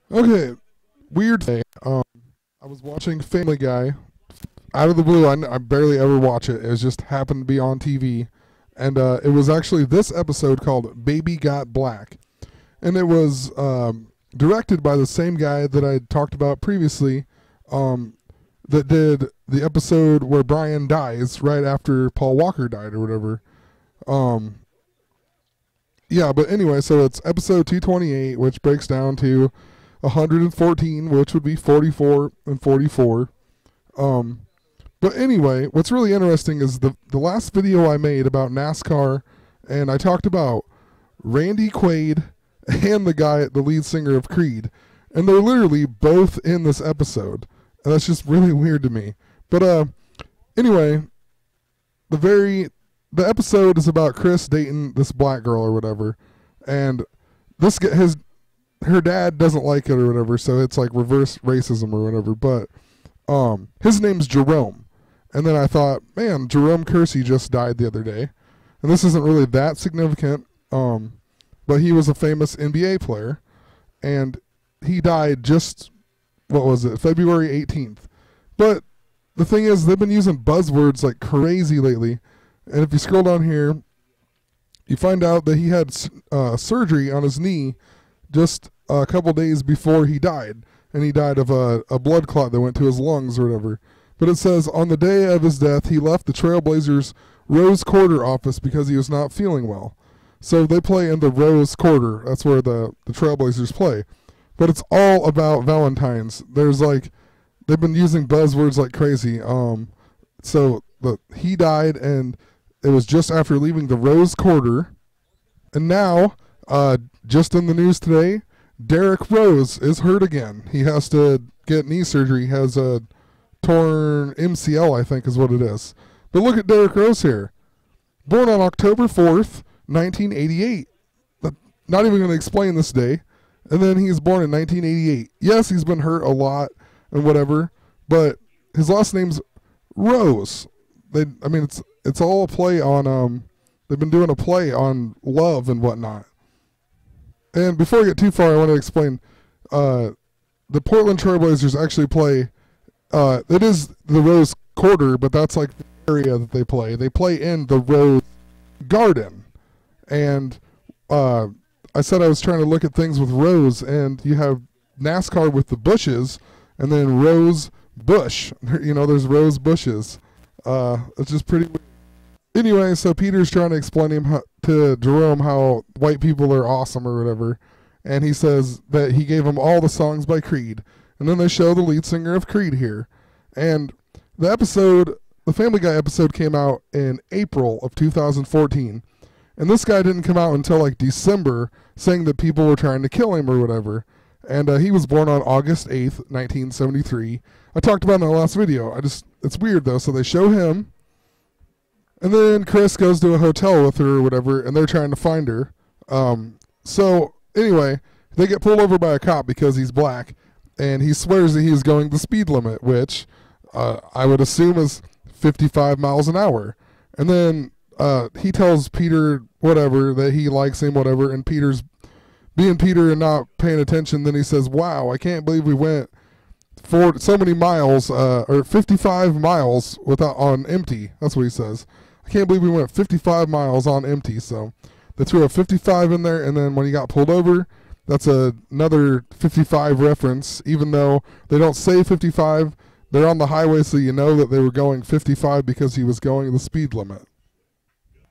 Okay, weird thing. I was watching Family Guy out of the blue. I barely ever watch it. It just happened to be on TV, and it was actually this episode called "Baby Got Black," and it was directed by the same guy that I talked about previously, that did the episode where Brian dies right after Paul Walker died or whatever. Um, yeah, but anyway, so it's episode 228, which breaks down to 114, which would be 44 and 44. Um, but anyway, what's really interesting is the last video I made about NASCAR, and I talked about Randy Quaid and the lead singer of Creed, and they're literally both in this episode, and that's just really weird to me. But anyway, the episode is about Chris dating this black girl or whatever, and her dad doesn't like it or whatever, so it's like reverse racism or whatever. But his name's Jerome, and then I thought, man, Jerome Kersey just died the other day, and this isn't really that significant. But he was a famous NBA player, and he died just, what was it, February 18th. But the thing is, they've been using buzzwords like crazy lately, and if you scroll down here, you find out that he had surgery on his knee just a couple days before he died, and he died of a blood clot that went to his lungs or whatever. But it says, on the day of his death, he left the Trailblazers' Rose Quarter office because he was not feeling well. So they play in the Rose Quarter. That's where the Trailblazers play. But it's all about Valentine's. They've been using buzzwords like crazy. He died, and it was just after leaving the Rose Quarter. And now, just in the news today, Derrick Rose is hurt again. He has to get knee surgery. He has a torn MCL, I think is what it is. But look at Derrick Rose here. Born on October 4th, 1988. Not even going to explain this day. And then he was born in 1988. Yes, he's been hurt a lot and whatever, but his last name's Rose. It's all a play on they've been doing a play on love and whatnot. And before I get too far, I want to explain the Portland Trailblazers actually play it is the Rose Quarter, but that's like the area that they play. They play in the Rose Garden. And I said I was trying to look at things with Rose, and you have NASCAR with the bushes, and then Rose Bush. There's Rose Bushes. It's just pretty weird. Anyway, so Peter's trying to explain to Jerome how white people are awesome or whatever, and he says that he gave him all the songs by Creed, and then they show the lead singer of Creed here. And the Family Guy episode came out in April of 2014, and this guy didn't come out until like December, saying that people were trying to kill him or whatever. And he was born on August 8th, 1973. I talked about it in the last video. It's weird though. So they show him, and then Chris goes to a hotel with her or whatever, and they're trying to find her. So anyway, they get pulled over by a cop because he's black, and he swears that he's going the speed limit, which I would assume is 55 miles an hour. And then he tells Peter whatever, that he likes him, whatever, and Peter's being Peter and not paying attention. Then he says, wow, I can't believe we went for so many miles, or 55 miles on empty. That's what he says. I can't believe we went 55 miles on empty. So they threw a 55 in there, and then when he got pulled over, that's another 55 reference. Even though they don't say 55, they're on the highway, so you know that they were going 55 because he was going the speed limit.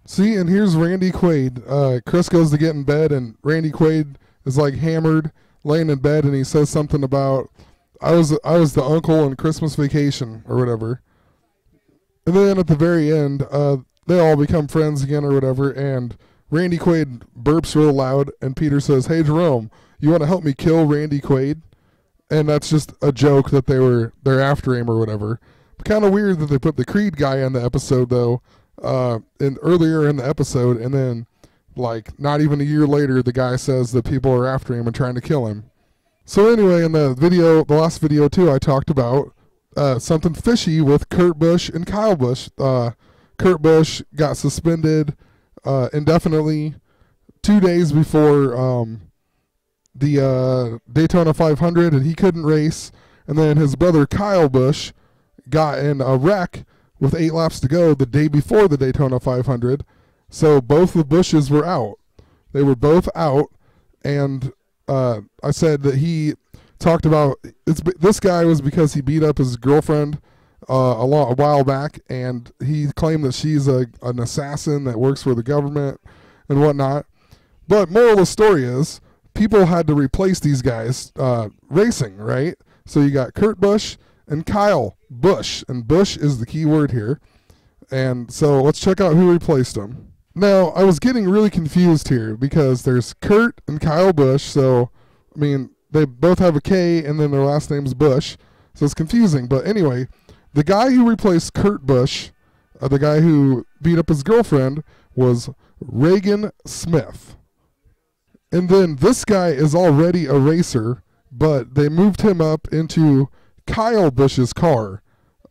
See, and here's Randy Quaid. Chris goes to get in bed, and Randy Quaid is like hammered, laying in bed, and he says something about, I was the uncle in Christmas Vacation or whatever. And then at the very end, they all become friends again or whatever, and Randy Quaid burps real loud, and Peter says, hey Jerome, you want to help me kill Randy Quaid? And that's just a joke that they're after him or whatever. Kind of weird that they put the Creed guy in the episode though, earlier in the episode, and then like not even a year later the guy says that people are after him and trying to kill him. So anyway, in the last video too, I talked about something fishy with Kurt Busch and Kyle Busch. Kurt Busch got suspended indefinitely 2 days before the Daytona 500, and he couldn't race. And then his brother Kyle Busch got in a wreck with 8 laps to go the day before the Daytona 500. So both the Bushes were out. They were both out, and I said that he talked about this guy was because he beat up his girlfriend a while back, and he claimed that she's an assassin that works for the government and whatnot. But moral of the story is, people had to replace these guys racing, right? So you got Kurt Busch and Kyle Busch, and Busch is the key word here. And so let's check out who replaced him. Now, I was getting really confused here because there's Kurt and Kyle Busch, so, I mean, they both have a K and then their last name's Busch, so it's confusing. But anyway, the guy who replaced Kurt Busch, the guy who beat up his girlfriend, was Reagan Smith. And then this guy is already a racer, but they moved him up into Kyle Busch's car.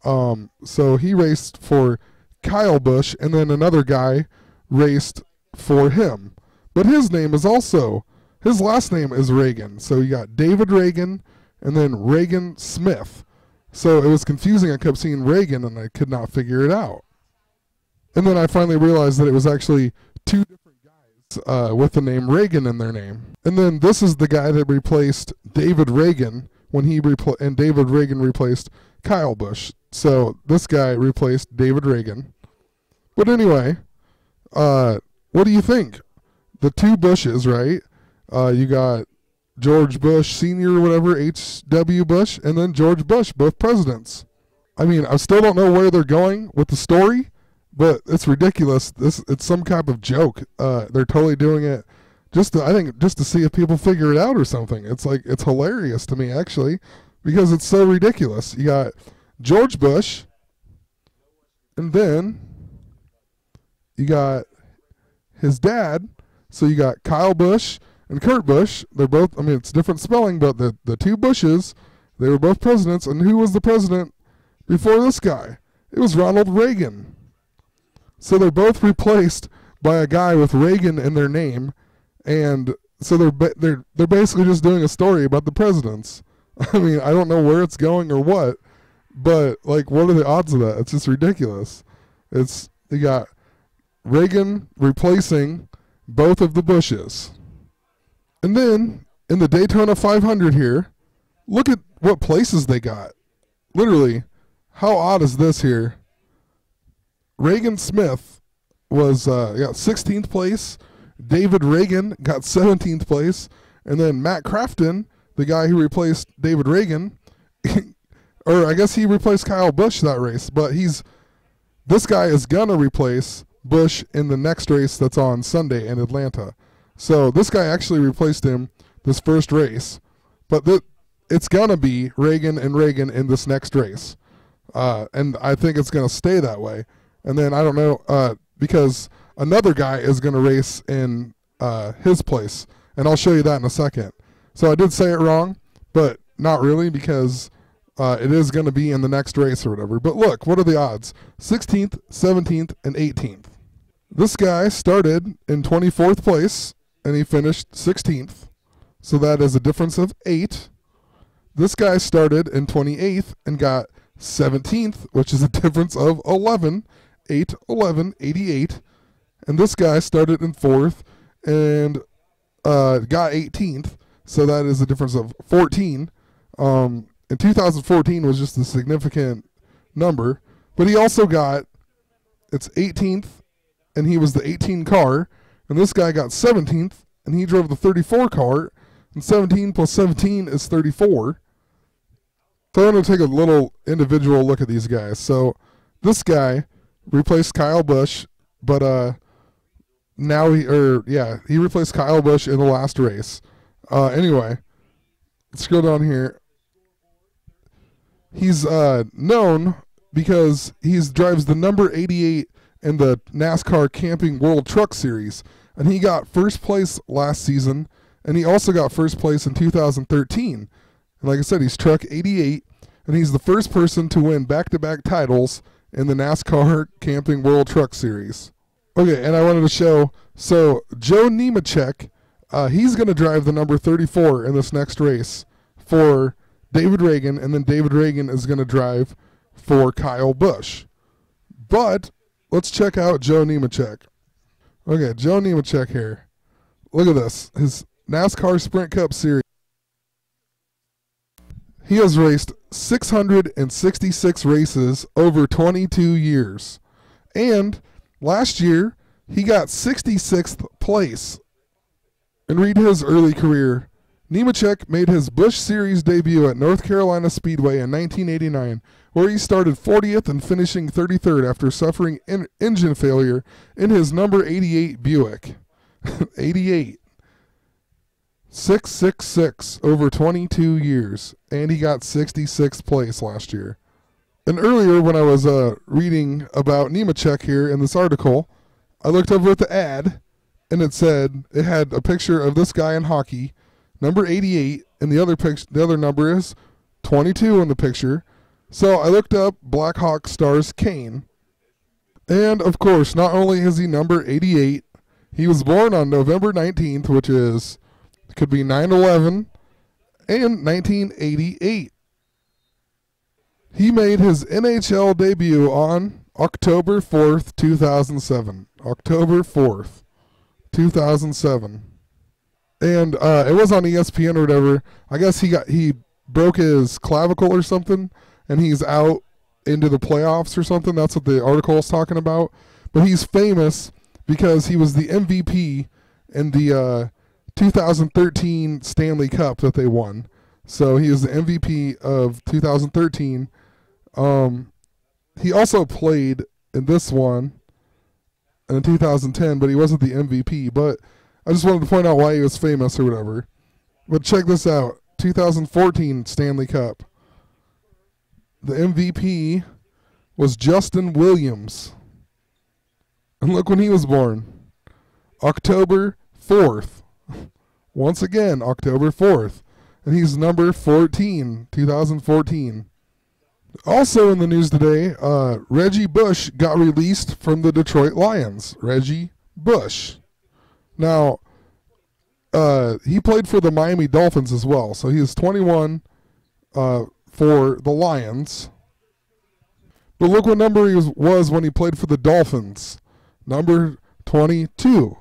So he raced for Kyle Busch, and then another guy raced for him. But his last name is Reagan. So you got David Reagan and then Reagan Smith. So it was confusing. I kept seeing Reagan and I could not figure it out. And then I finally realized that it was actually 2 different guys with the name Reagan in their name. And then this is the guy that replaced David Reagan when and David Reagan replaced Kyle Busch. So this guy replaced David Reagan. But anyway, what do you think? The 2 Bushes, right? You got George Bush Sr. or whatever, H.W. Bush, and then George Bush, both presidents. I mean, I still don't know where they're going with the story, but it's ridiculous. It's some kind of joke. They're totally doing it I think just to see if people figure it out or something. It's hilarious to me, actually, because it's so ridiculous. You got George Bush, and then you got his dad. So you got Kyle Busch and Kurt Busch. They're both, I mean, it's different spelling, but the 2 Bushes, they were both presidents. And who was the president before this guy? It was Ronald Reagan. So they're both replaced by a guy with Reagan in their name. And so they're basically just doing a story about the presidents. I mean, I don't know where it's going or what, but like, what are the odds of that? It's just ridiculous. You got Reagan replacing both of the Bushes. And then in the Daytona 500 here, look at what places they got. Literally, how odd is this here? Reagan Smith was got 16th place. David Reagan got 17th place. And then Matt Crafton, the guy who replaced David Reagan, or I guess he replaced Kyle Busch that race, but this guy is going to replace Busch in the next race that's on Sunday in Atlanta. So this guy actually replaced him this first race, but it's going to be Reagan and Reagan in this next race. And I think it's going to stay that way. And then I don't know, because another guy is going to race in his place, and I'll show you that in a second. So I did say it wrong, but not really, because it is going to be in the next race or whatever. But look, what are the odds? 16th, 17th, and 18th. This guy started in 24th place, and he finished 16th. So that is a difference of 8. This guy started in 28th and got 17th, which is a difference of 11. 8, 11, 88. And this guy started in 4th and got 18th. So that is a difference of 14. In 2014 was just a significant number. But he also got, it's 18th, and he was the 18 car. And this guy got 17th, and he drove the 34 car. And 17 plus 17 is 34. So I'm going to take a little individual look at these guys. So this guy replaced Kyle Busch, but now he replaced Kyle Busch in the last race. Anyway, let's go down here. He's known because he drives the number 88 in the NASCAR Camping World Truck Series, and he got first place last season, and he also got first place in 2013. And like I said, he's truck 88, and he's the first person to win back-to-back titles in the NASCAR Camping World Truck Series. Okay, and I wanted to show, so Joe Nemechek He's going to drive the number 34 in this next race for David Reagan, and then David Reagan is going to drive for Kyle Busch. But let's check out Joe Nemechek. Okay, Joe Nemechek here. Look at this. His NASCAR Sprint Cup Series. He has raced 666 races over 22 years. And last year, he got 66th place. And read his early career. Nemechek made his Busch Series debut at North Carolina Speedway in 1989, where he started 40th and finishing 33rd after suffering engine failure in his number 88 Buick. 88. 666 over 22 years, and he got 66th place last year. And earlier when I was reading about Nemechek here in this article, I looked over at the ad, and it had a picture of this guy in hockey, number 88, and the other number is 22 in the picture. So I looked up Blackhawks stars Kane, and of course, not only is he number 88, he was born on November 19th, which could be 9/11, and 1988. He made his NHL debut on October 4th, 2007. October 4th, 2007. And it was on ESPN or whatever. I guess he broke his clavicle or something, and he's out into the playoffs or something. That's what the article is talking about. But he's famous because he was the MVP in the 2013 Stanley Cup that they won. So he is the MVP of 2013. He also played in this one in 2010, but he wasn't the MVP. But I just wanted to point out why he was famous or whatever. But check this out. 2014 Stanley Cup. The MVP was Justin Williams. And look when he was born. October 4th. Once again, October 4th. And he's number 14, 2014. Also in the news today, Reggie Bush got released from the Detroit Lions. Reggie Bush. Now, he played for the Miami Dolphins as well. So he is 21 for the Lions. But look what number he was when he played for the Dolphins. Number 22.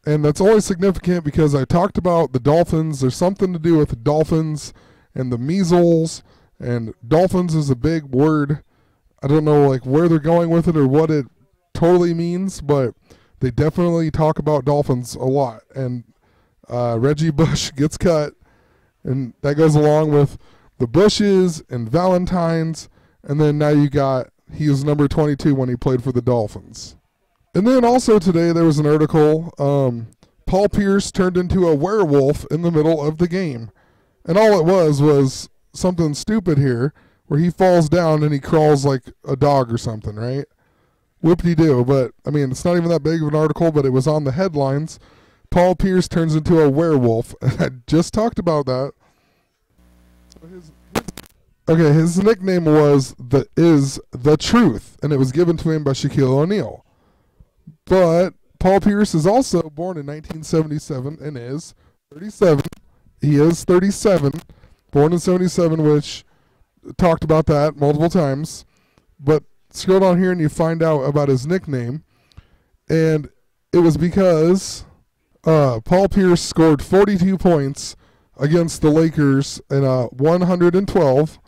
And that's only significant because I talked about the Dolphins. There's something to do with the Dolphins and the measles. And Dolphins is a big word. I don't know like where they're going with it or what it totally means, but they definitely talk about Dolphins a lot. And Reggie Bush gets cut, and that goes along with the Bushes and Valentines. And then now he was number 22 when he played for the Dolphins. And then also today there was an article, Paul Pierce turned into a werewolf in the middle of the game. And all it was something stupid here, where he falls down and he crawls like a dog or something, right? Whoop-de-doo. But, I mean, it's not even that big of an article, but it was on the headlines. Paul Pierce turns into a werewolf. I just talked about that. His nickname was the Truth, and it was given to him by Shaquille O'Neal. But Paul Pierce is also born in 1977 and is 37. He is 37, born in 77, which talked about that multiple times. But scroll down here and you find out about his nickname. And it was because Paul Pierce scored 42 points against the Lakers in a 112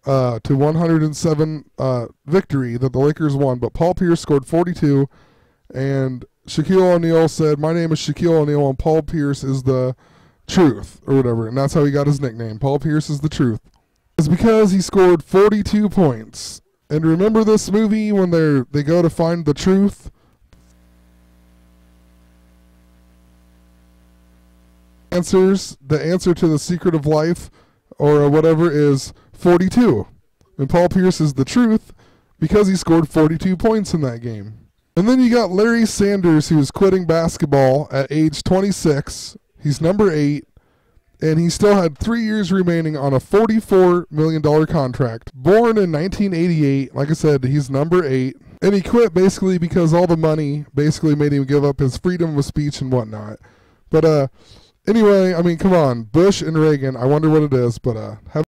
to 107 victory that the Lakers won. But Paul Pierce scored 42. And Shaquille O'Neal said, "My name is Shaquille O'Neal, and Paul Pierce is the Truth," or whatever. And that's how he got his nickname. Paul Pierce is the Truth. It's because he scored 42 points. And remember this movie when they go to find the truth? The answer to the secret of life, or whatever, is 42. And Paul Pierce is the Truth because he scored 42 points in that game. And then you got Larry Sanders, who's quitting basketball at age 26. He's number 8, and he still had 3 years remaining on a $44 million contract. Born in 1988, like I said, he's number 8. And he quit basically because all the money basically made him give up his freedom of speech and whatnot. But anyway, I mean, come on, Bush and Reagan. I wonder what it is, but have